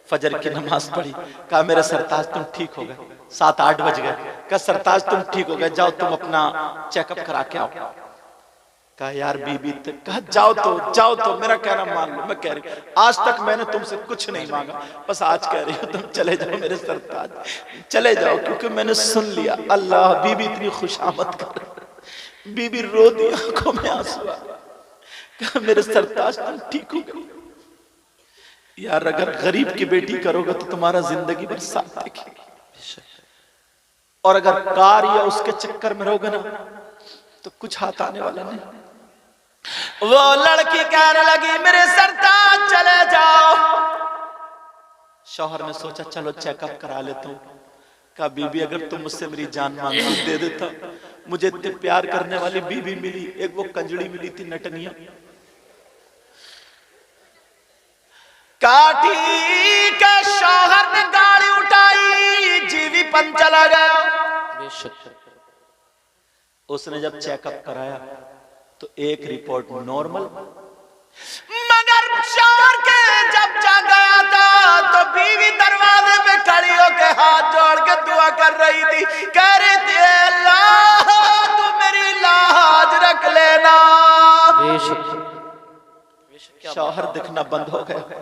फजर की नमाज पढ़ी, कहा मेरे सरताज तुम ठीक हो गए। 7-8 बज गए, कहा सरताज तुम ठीक हो गए, जाओ तुम अपना चेकअप करा के आओ। कहा यार बीबी, कहा जाओ तो मेरा कहना मान लो। मैं कह रही आज तक मैंने तुमसे कुछ नहीं मांगा, बस आज कह रही हूँ तुम चले जाओ मेरे सरताज, चले जाओ, क्योंकि मैंने सुन लिया। अल्लाह, बीबी इतनी खुशामद कर, बीबी रो दी, आंखों में आंसू आ। कहा मेरे सरताज तुम ठीक हो गए। यार अगर गरीब की बेटी करोगे तो तुम्हारा जिंदगी भर साथ देखेगी, और अगर कार या उसके चक्कर में रहोगे ना तो कुछ हाथ आने वाला नहीं। वो लड़की कहने लगी मेरे सरताज चले जाओ। शौहर ने सोचा चलो चेकअप करा लेता हूं। कहा बीबी अगर तुम मुझसे मेरी जान मांगती दे देता। मुझे इतने प्यार करने वाली बीबी मिली, एक वो कंजड़ी मिली थी नटनिया। काठी के शौहर ने गाड़ी उठाई, जीवी पन चला गया। उसने जब चेकअप कराया तो एक रिपोर्ट नॉर्मल, मगर शौहर के जब जा गया था तो बीवी दरवाजे पे खड़ी होकर हाथ जोड़ के दुआ कर रही थी, कह रही थी अल्लाह तू मेरी लाज रख लेना। शौहर दिखना बंद हो गया,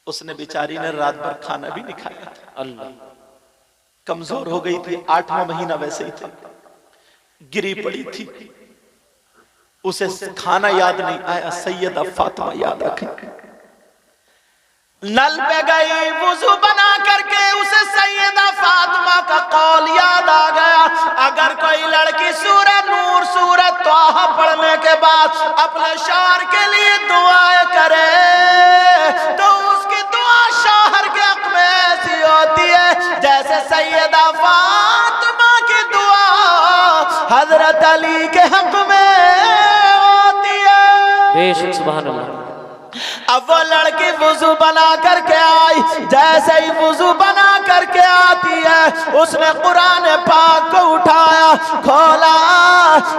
उसने बेचारी ने रात भर खाना भी नहीं खाया था। अल्लाह, कमजोर हो गई थी, 8वां महीना वैसे ही था, गिरी पड़ी थी, उसे खाना याद नहीं आया। सैयदा फातिमा याद रखे, नल पे गई, वुजू बना करके उसे सैयदा फातिमा का कौल याद आ गया, अगर कोई लड़की सूरह नूर, सूरह तौहा पढ़ने के बाद अपने शौहर के लिए दुआएं करे तो उसकी दुआ शौहर के हक में ऐसी होती है जैसे सैयदा फातिमा की दुआ हजरत अली के हक में होती है। बेशक सुभान अल्लाह। अब वो लड़की वुजू बना करके आई, जैसे ही वुजू बना करके आती है उसने कुरान पाक को उठाया, खोला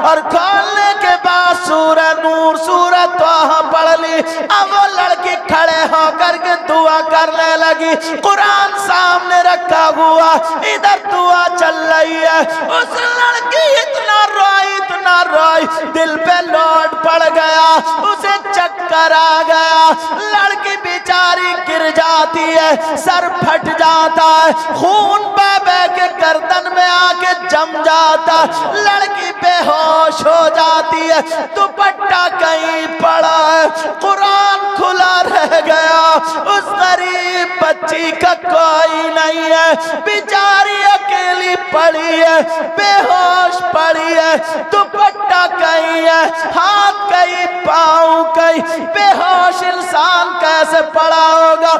और खोलने के बाद सूरह नूर, सूरह तौहा पढ़ ली। अब वो लड़की खड़े होकर के दुआ करने लगी, कुरान सामने रखा हुआ, इधर दुआ चल रही है। उस लड़की इतना रोई, दिल पे लोड पड़ गया, उसे चक्कर आ गया, लड़की बेचारी गिर जाती है, सर फट जाता है, खून बह बह के गर्दन में आके जम जाता, लड़की बेहोश हो जाती है, दुपट्टा कहीं पड़ा है, कुरान खुला रह गया, उस गरीब बच्ची का कोई नहीं है, बेचारी अकेली पड़ी है, बेहोश पड़ी है, दुपट्टा कहीं है, हाथ कहीं, पाँव कहीं, बेहोश इंसान कैसे पड़ा होगा।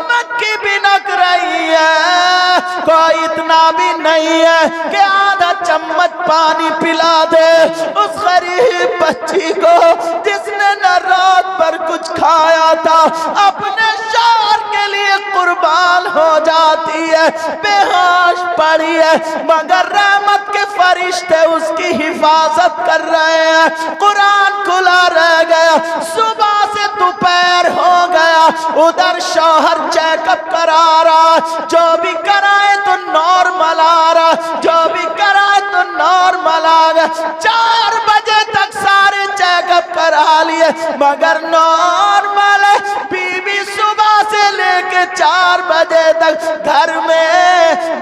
मक्खी भी नक रही है, कोई इतना भी नहीं है कि आधा चम्मच पानी पिला दे उस गरीब बच्ची को जिसने न रात भर कुछ खाया था, अपने शौहर के लिए कुर्बान हो जाती है, बेहोश पड़ी है, मगर रहमत के फरिश्ते उसकी हिफाजत कर रहे हैं। कुरान खुला रह गया, सुबह से दोपहर हो गया, उधर शौहर चेकअप करा रहा, जो भी कराए तो नॉर्मल आ रहा, जो भी कराए तो नॉर्मल आ गया। 4 बजे तक सारे चेकअप करा लिए मगर नॉर्मल है। बीबी सुबह से लेके 4 बजे तक घर में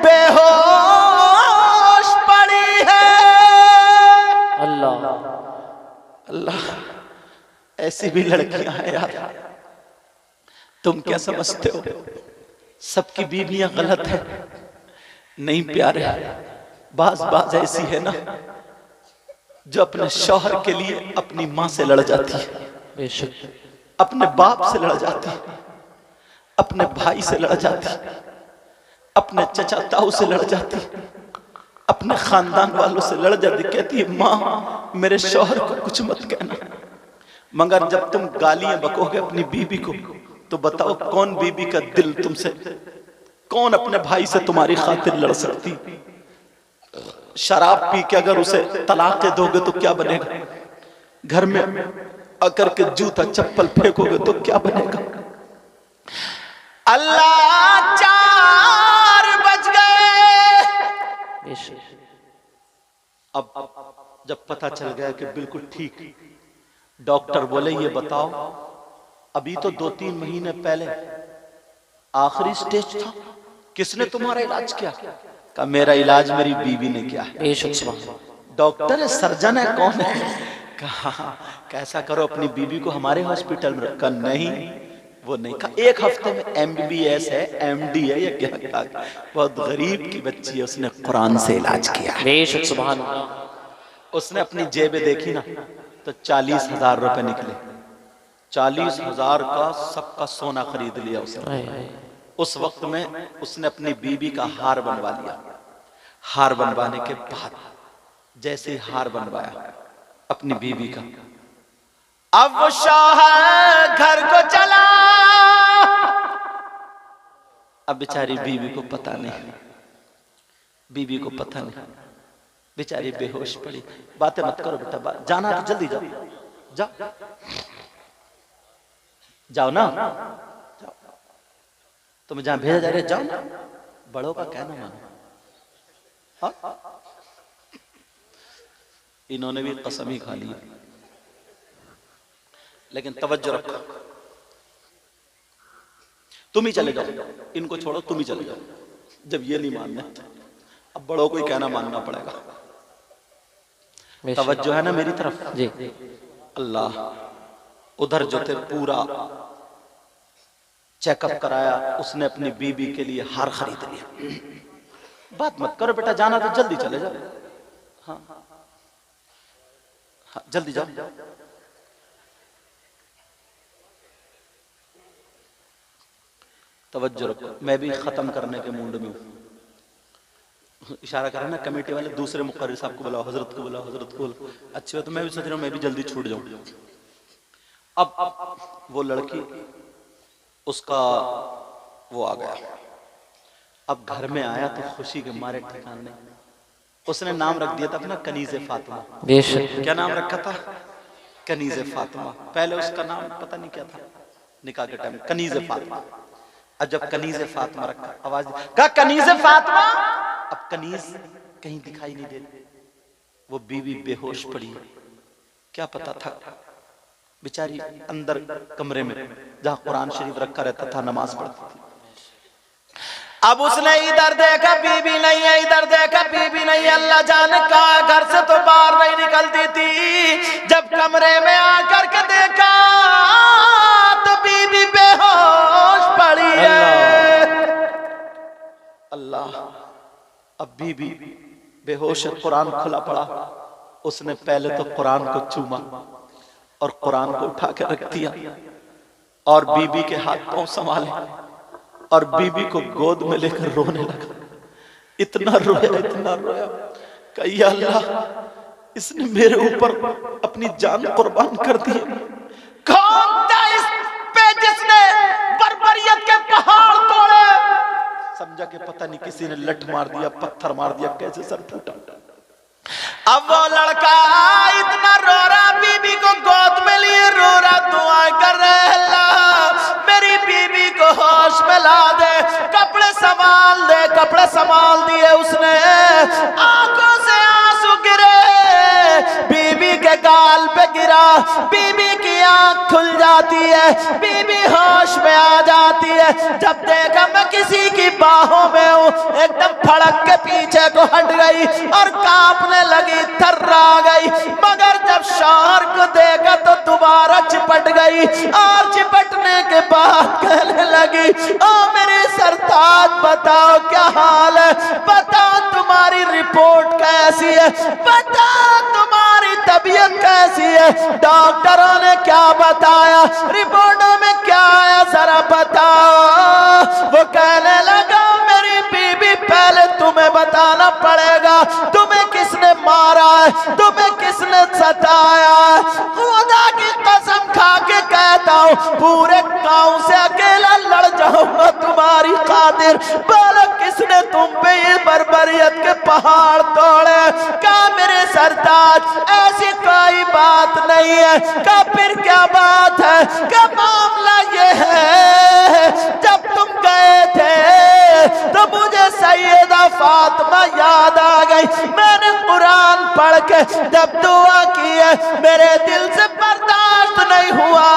बेहोश पड़ी है। अल्लाह अल्लाह, ऐसी भी लड़कियां हैं यार। तुम क्या समझते हो सबकी बीवियां गलत है? नहीं प्यारे, बाज ऐसी है ना जो अपने शौहर के लिए अपनी माँ से लड़ जाती है, बेशक, अपने बाप से लड़ जाती है, अपने भाई से लड़ जाती है, अपने चचा ताऊ से लड़ जाती है, अपने खानदान वालों से लड़ जाती। कहती है माँ मेरे शौहर को कुछ मत कहना। मगर जब तुम गालियां बकोगे अपनी बीबी को तो बताओ कौन बीबी का दिल तुमसे, कौन अपने भाई से तुम्हारी खातिर लड़ सकती? शराब पी के अगर उसे तलाक दे दोगे तो क्या बनेगा? घर में आकर के जूता चप्पल फेंकोगे तो क्या बनेगा? अल्लाह 4 बज गए। अब जब पता चल गया कि बिल्कुल ठीक, डॉक्टर बोले ये बताओ अभी तो 2-3 महीने पहले आखिरी स्टेज था, किसने तुम्हारा इलाज किया? का मेरा इलाज मेरी बीवी ने किया है। डॉक्टर है, सर्जन है, कौन है? कहा कैसा करो अपनी बीवी को हमारे हॉस्पिटल में रखा। नहीं वो नहीं कहा, 1 हफ्ते में MBBS है, MD है, या क्या बहुत गरीब की बच्ची है, उसने कुरान से इलाज किया। बेशक, सुभान अल्लाह। उसने अपनी जेबें देखी ना तो 40,000 रुपए निकले। 40,000 का सबका सोना खरीद लिया उसने। उस वक्त में उसने अपनी बीबी का हार बनवा लिया। हार बनवाने के बाद जैसे ही हार बनवाया अपनी बीबी का, अब वो शौहर घर को चला। अब बेचारी बीवी को पता नहीं, बीवी को पता नहीं, बेचारी बेहोश पड़ी। बातें मत करो बेटा, जाना तो जल्दी जाओ, जाओ जाओ ना, जाओ। तुम्हें जहां भेजा जा रहा है जाओ ना, बड़ों का कहना मानो। हाँ? इन्होंने भी कसम ही खा ली। लेकिन तवज्जो रखो, तुम ही चले जाओ, इनको छोड़ो, तुम ही चले जाओ। जब ये नहीं मानना अब बड़ों को ही कहना मानना पड़ेगा। तवज्जो है ना मेरी तरफ जी। अल्लाह, उधर जो थे पूरा चेकअप कराया, उसने अपनी बीबी के लिए हार खरीद लिया। बात मत करो बेटा, जाना तो जल्दी चले जाओ। हाँ, हाँ जल्दी जाओ। तवज्जो रखो, मैं भी खत्म करने के मूड में हूँ। इशारा करा ना कमेटी वाले, दूसरे मुकर्रिर साहब को बुलाओ, हजरत को बुलाओ, हजरत को। अच्छी बात, तो मैं भी सोच रहा हूँ मैं भी जल्दी छूट जाऊं। अब वो लड़की, उसका वो आ गया। अब घर में आया तो खुशी के मारे ठिकान नहीं। उसने नाम रख दिया था अपना कनीज़े फातिमा। क्या नाम रखा था? कनीज़े फातिमा। पहले उसका नाम पता नहीं क्या था, निकाह के टाइम कनीज़े फातिमा। अब जब कनीज़े फातिमा रखा, आवाज कहा कनीज़े फातिमा। अब कनीज कहीं दिखाई नहीं देती। वो बीवी बेहोश पड़ी। क्या पता था बेचारी अंदर कमरे में जहां कुरान शरीफ रखा रहता था, नमाज पढ़ती थी। अब उसने इधर देखा बीबी नहीं है, इधर देखा बीबी नहीं है। अल्लाह जाने कहा, घर से तो बाहर नहीं निकलती थी। जब कमरे में आकर के देखा तो बीबी बेहोश पड़ी है। अल्लाह, अब बीबी बेहोश, कुरान खुला पड़ा। उसने पहले तो कुरान को चूमा और कुरान को उठा के रख दिया और बीबी के हाथ पांव संभाले और बीबी को गोद में लेकर रोने लगा। इतना रोया, इतना रोया, कहा अल्लाह, इसने मेरे ऊपर अपनी जान कुर्बान कर दी। कौन था इस पे जिसने बर्बरियत के पहाड़ तोड़े? समझा कि पता नहीं किसी ने लठ मार दिया, पत्थर मार दिया, कैसे सर फूटा। अब वो लड़का इतना रो रहा, बीबी को गोद में लिए रो रहा, दुआ कर रहा, अल्लाह मेरी होश में ला दे, कपड़े संभाल दे। कपड़े संभाल दिए उसने, आंखों से आंसू गिरे, बीबी के गाल पे गिरा, बीबी की आंख खुल जाती है, बीबी होश में आ जाती है। जब देखा मैं किसी की बाहों में हूं, एकदम फड़क के पीछे को हट गई और कांपने लगी, थर्रा गई। मगर जब शौहर को देखा तो दोबारा चिपट गई और चिपटने के बाद कहने लगी, ओ मेरे सरताज बताओ क्या हाल है, बताओ तुम्हारी रिपोर्ट कैसी है, बताओ तुम्हारी तबीयत कैसी है, डॉक्टरों ने क्या बताया, रिपोर्टों में क्या आया, जरा बताओ। वो कहने लगा, मेरी बीबी पहले तुम्हें बताना पड़ेगा, तुम्हें किसने मारा है, तुम्हें किसने सताया है। खुदा की कसम खा के कहता हूं, पूरे गांव से अकेला लड़ जाऊंगा तुम्हारी खातिर। बोलो किसने तुम पे ये बर्बरियत के पहाड़ तोड़े? क्या मेरे सरताज ऐसी कोई बात नहीं है? क्या फिर क्या बात है? क्या मामला ये है, जब तुम गए थे तो मुझे सैयदा फातिमा याद आ गई। मैंने कुरान पढ़ के जब दुआ की है, मेरे दिल से बर्दाश्त नहीं हुआ,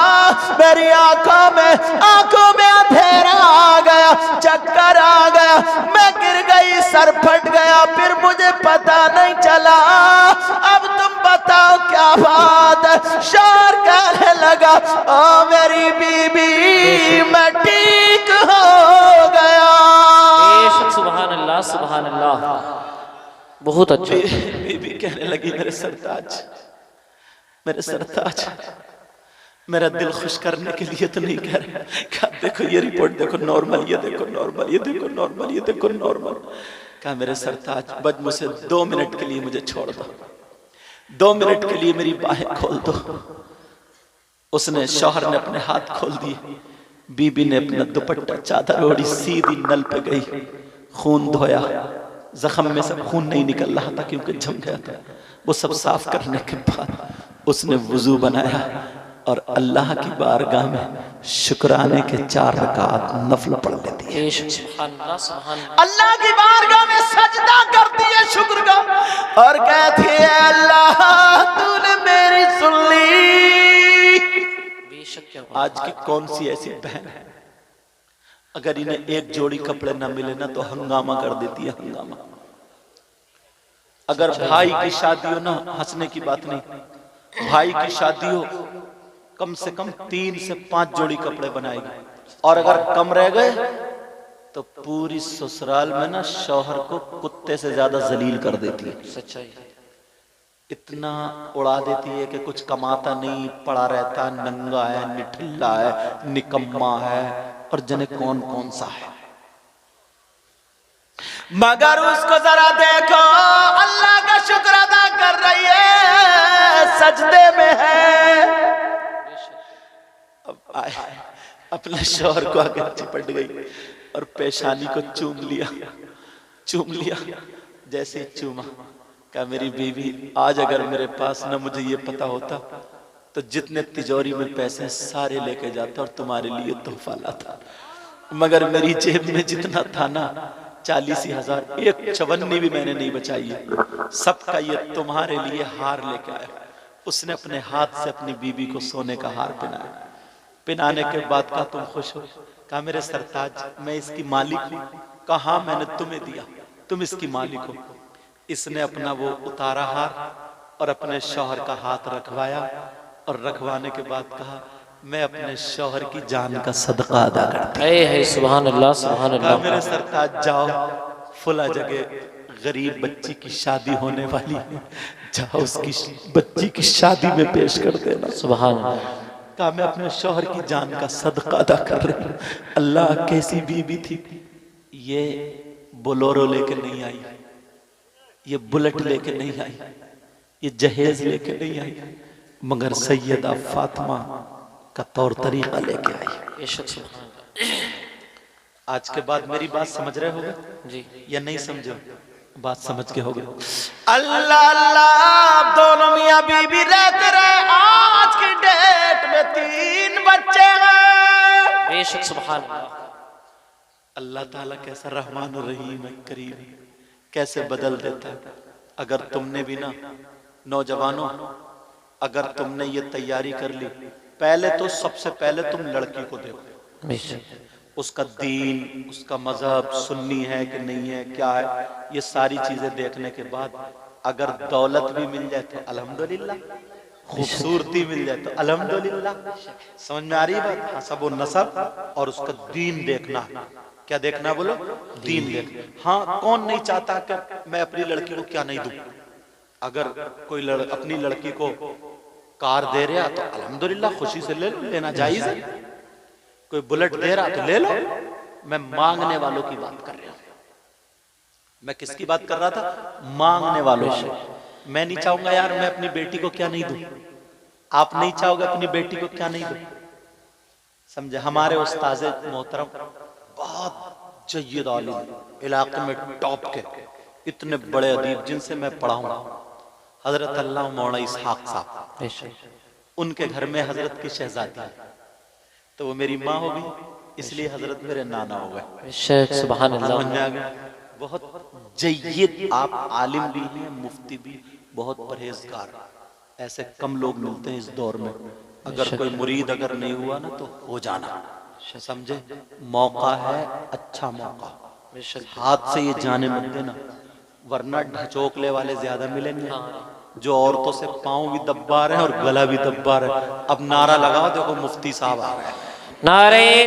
मेरी आंखों में अंधेरा आ गया, चक्कर आ गया, मैं गिर गई, सर फट गया, फिर मुझे पता नहीं चला। अब तुम बताओ क्या बात है? शौहर कहने लगा, ओ मेरी बीबी मैं ठीक हो गया। सुभान अल्लाह, सुभान अल्लाह, बहुत अच्छा। बीबी कहने लगी, मेरे सरताज, मेरे सरताज, मेरा दिल खुश करने के लिए तो नहीं कह रहे, क्या देखो ये रिपोर्ट देखो नॉर्मल, ये देखो नॉर्मल, ये देखो नॉर्मल, ये देखो नॉर्मल। कहा मेरे सरताज बस मुझे 2 मिनट के लिए मुझे छोड़ दो, 2 मिनट के लिए मेरी बाहें खोल दो। उसने, शौहर ने अपने हाथ खोल दिए, बीबी ने अपना दुपट्टा चादर ओढ़ी, सीधी नल पे गई, खून धोया, जख्म में से खून नहीं निकल रहा था क्योंकि जम गया था। वो सब साफ करने के बाद उसने वुजू बनाया और अल्लाह की बारगाह में शुक्राने के 4 रकात नफल पढ़ लेती है। अल्लाह की बारगाह में सजदा करती है शुक्र का, और कहती है, अल्लाह तूने मेरी सुन ली। आज की कौन सी ऐसी बहन है, अगर इन्हें एक जोड़ी कपड़े ना मिले ना तो हंगामा कर देती है, हंगामा। अगर भाई की शादी हो ना, हंसने की बात नहीं, भाई की शादी हो कम से कम 3 से 5 जोड़ी कपड़े बनाएगी, और अगर कम रह गए तो पूरी ससुराल में ना शौहर को कुत्ते से ज्यादा जलील कर देती है। सच्चाई, इतना उड़ा देती है कि कुछ कमाता नहीं, पड़ा रहता, नंगा है, निठल्ला है, निकम्मा है, और जने कौन कौन सा है। मगर उसको जरा देखो, अल्लाह का शुक्र अदा कर रही है, सजदे में है। अब आए, अपने शौहर को आगे चिपट गई और पेशानी को चूम लिया, चूम लिया। जैसे चूमा, कहा मेरी बीवी, आज अगर मेरे पास न मुझे ये पता होता तो जितने तिजोरी में पैसे सारे लेके जाता और तुम्हारे लिए तोहफा लाता, मगर मेरी जेब में जितना था ना 40,000, एक चवन्नी भी मैंने नहीं बचाई है, सबका ये तुम्हारे लिए हार लेके आया। उसने अपने हाथ से अपनी बीबी को सोने का हार पहनाया। पहनाने के बाद कहा तुम खुश हो? कहा मेरे सरताज मैं इसकी मालिक हूँ। कहा मैंने तुम्हें दिया, तुम इसकी मालिक हो। इसने अपना वो उतारा हार और अपने शौहर का हाथ रखवाया, और रखवाने के बाद कहा मैं अपने शौहर की जान का सदका अदा करता हूं। सुभान अल्लाह, सुभान अल्लाह। मेरे सरताज जाओ, फुला जगह गरीब बच्ची की शादी होने वाली है, जाओ उसकी बच्ची की शादी में पेश कर देना। सुभान अल्लाह। कहा मैं अपने शौहर की जान का सदका अदा कर रही हूँ। अल्लाह कैसी बीबी थी, ये बोलोरो लेके नहीं आई, ये बुलेट लेके नहीं आई, ये जहेज लेके नहीं आई, मगर सैयदा फातिमा का तौर तरीका लेके आई। आज के बाद मेरी बात समझ रहे होगे जी या नहीं समझो? बात समझ के होगे। अल्लाह अल्लाह, दोनों मियाँ बीबी रहते रहे। आज की डेट में 3 बच्चे हैं। बेशक सुभान अल्लाह। अल्लाह ताला कैसा रहमान और रहीम है, करीम है, कैसे बदल देता है। अगर तुमने भी ना, नौजवानों, अगर तुमने ये तैयारी कर ली, पहले तो सबसे पहले तुम लड़की को देखो, बेशक उसका दीन, उसका मजहब, सुन्नी है कि नहीं है, क्या है, ये सारी चीजें देखने के बाद अगर दौलत भी मिल जाए तो अल्हम्दुलिल्लाह, खूबसूरती मिल जाए तो अल्हम्दुलिल्लाह। समझ में आ रही बात? हाँ, सब वो नसब और उसका दीन देखना। क्या देखना बोलो? दीन देखना। हाँ, कौन नहीं चाहता कि मैं अपनी लड़की को क्या नहीं दूं? अगर कोई अपनी लड़की को कार दे रहा तो अल्हम्दुलिल्लाह, खुशी से ले लो, लेना जायज है। कोई बुलेट दे रहा तो ले लो। मैं मांगने वालों की बात कर रहा हूं। मैं किसकी बात कर रहा था? मांगने वालों की। मैं नहीं चाहूंगा यार मैं अपनी बेटी को क्या नहीं दूं, आप नहीं चाहोगे अपनी बेटी को क्या नहीं दूं। समझे? हमारे उस्ताज़े मोहतरम बहुत जय्यद आलिम, इलाके में टॉप के इतने बड़े अदीब जिनसे मैं पढ़ा हूं, हजरत अल्लाह मौला इसहाक साहब, बेशक उनके घर में हजरत की शहजादी है, तो वो मेरी माँ हो गई, इसलिए हजरत मेरे नाना हो गए। बेशक सुभान अल्लाह। समझ में आ गया? बहुत जय्यद आप आलिम भी हैं, मुफ्ती भी, बहुत परहेजगार। ऐसे कम लोग मिलते हैं इस दौर में। अगर कोई मुरीद अगर नहीं हुआ ना तो हो जाना। समझे? मौका है, अच्छा मौका, हाथ से ये जाने मत देना, वरना ढचोकले वाले ज्यादा मिलेंगे, जो औरतों से पाँव भी दब्बा रहे हैं और गला भी दब्बा रहे हैं। अब नारा लगाओ, देखो मुफ्ती साहब आ रहे हैं। नारे